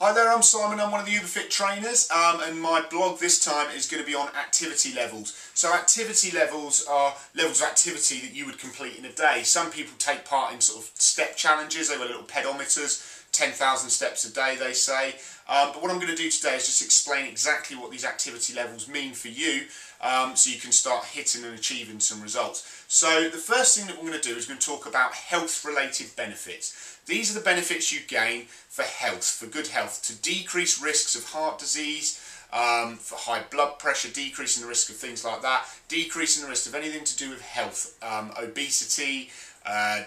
Hi there, I'm Simon, I'm one of the oobafit trainers, and my blog this time is going to be on activity levels. So activity levels are levels of activity that you would complete in a day. Some people take part in sort of step challenges, they've got little pedometers, 10,000 steps a day they say. But what I'm going to do today is just explain exactly what these activity levels mean for you, so you can start hitting and achieving some results. So the first thing that we're going to do is going to talk about health related benefits. These are the benefits you gain for health, for good health, to decrease risks of heart disease, for high blood pressure, decreasing the risk of things like that, decreasing the risk of anything to do with health, obesity,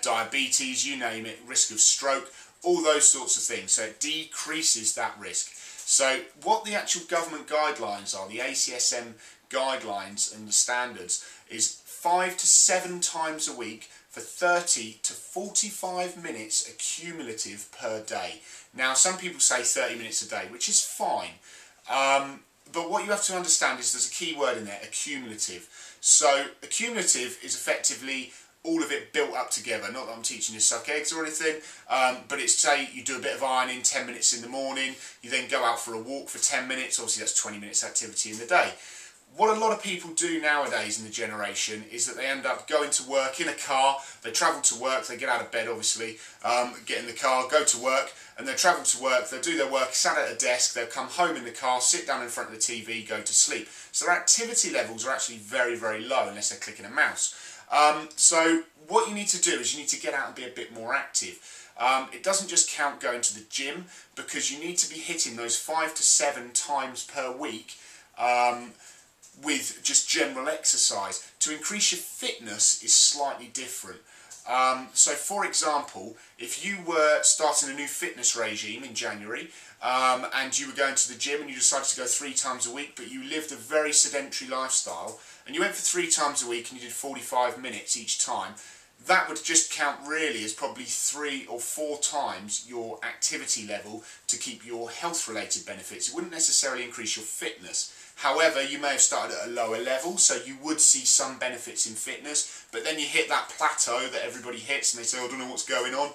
diabetes, you name it, risk of stroke, all those sorts of things. So it decreases that risk. So what the actual government guidelines are, the ACSM guidelines and the standards, is 5 to 7 times a week for 30 to 45 minutes accumulative per day. Now some people say 30 minutes a day, which is fine, but what you have to understand is there's a key word in there, accumulative. So accumulative is effectively all of it built up together. Not that I'm teaching you to suck eggs or anything, but it's, say you do a bit of ironing 10 minutes in the morning, you then go out for a walk for 10 minutes, obviously that's 20 minutes activity in the day. What a lot of people do nowadays in the generation is that they end up going to work in a car, they travel to work, they get out of bed obviously, get in the car, go to work, and they travel to work, they'll do their work, sat at a desk, they'll come home in the car, sit down in front of the TV, go to sleep. So their activity levels are actually very, very low unless they're clicking a mouse. So what you need to do is you need to get out and be a bit more active. It doesn't just count going to the gym, because you need to be hitting those 5 to 7 times per week with just general exercise. To increase your fitness is slightly different. So for example, if you were starting a new fitness regime in January, and you were going to the gym and you decided to go 3 times a week, but you lived a very sedentary lifestyle, and you went for 3 times a week and you did 45 minutes each time, that would just count really as probably 3 or 4 times your activity level to keep your health related benefits. It wouldn't necessarily increase your fitness. However, you may have started at a lower level, so you would see some benefits in fitness, but then you hit that plateau that everybody hits and they say, oh, I don't know what's going on,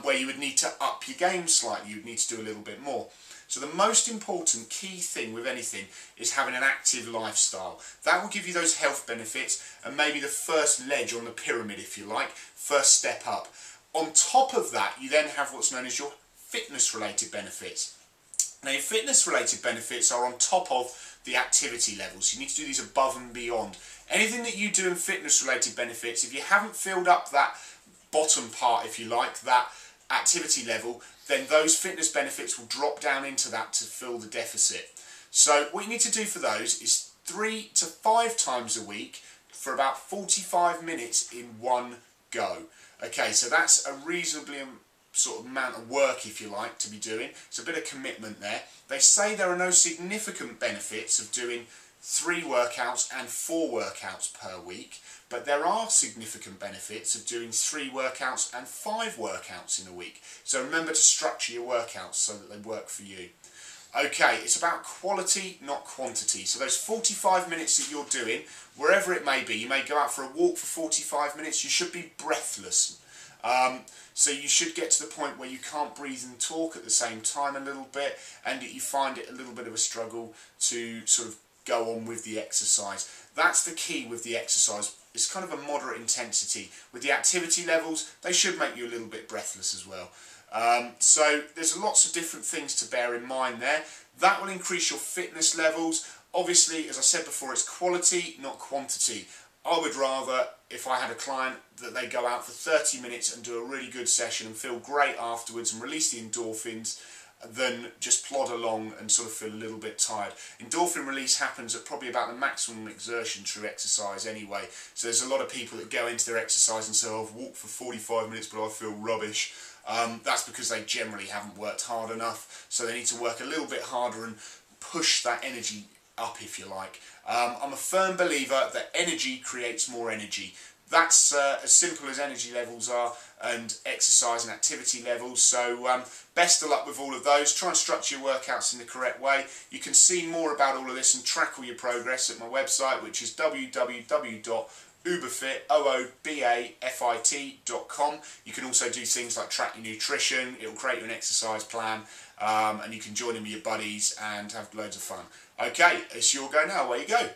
where you would need to up your game slightly, you would need to do a little bit more. So the most important key thing with anything is having an active lifestyle. That will give you those health benefits and maybe the first ledge on the pyramid, if you like, first step up. On top of that, you then have what's known as your fitness related benefits. Now your fitness related benefits are on top of the activity levels. You need to do these above and beyond. Anything that you do in fitness related benefits, if you haven't filled up that bottom part, if you like, that activity level, then those fitness benefits will drop down into that to fill the deficit. So what you need to do for those is 3 to 5 times a week for about 45 minutes in one go. Okay, so that's a reasonably sort of amount of work, if you like, to be doing. It's a bit of commitment there. They say there are no significant benefits of doing 3 workouts and 4 workouts per week, but there are significant benefits of doing 3 workouts and 5 workouts in a week. So remember to structure your workouts so that they work for you. Okay, it's about quality, not quantity. So those 45 minutes that you're doing, wherever it may be, you may go out for a walk for 45 minutes, you should be breathless. So you should get to the point where you can't breathe and talk at the same time a little bit, and you find it a little bit of a struggle to sort of go on with the exercise. That's the key with the exercise. It's kind of a moderate intensity. With the activity levels, they should make you a little bit breathless as well. So there's lots of different things to bear in mind there. That will increase your fitness levels. Obviously, as I said before, it's quality, not quantity. I would rather, if I had a client, that they go out for 30 minutes and do a really good session and feel great afterwards and release the endorphins, than just plod along and sort of feel a little bit tired. Endorphin release happens at probably about the maximum exertion through exercise anyway. So there's a lot of people that go into their exercise and say, oh, I've walked for 45 minutes but I feel rubbish. That's because they generally haven't worked hard enough, so they need to work a little bit harder and push that energy up, if you like. I'm a firm believer that energy creates more energy. That's as simple as energy levels are, and exercise and activity levels. So best of luck with all of those. Try and structure your workouts in the correct way. You can see more about all of this and track all your progress at my website, which is www oobafit, oobafit.com. You can also do things like track your nutrition. It will create you an exercise plan, and you can join in with your buddies and have loads of fun. Okay, it's your go now. Away you go.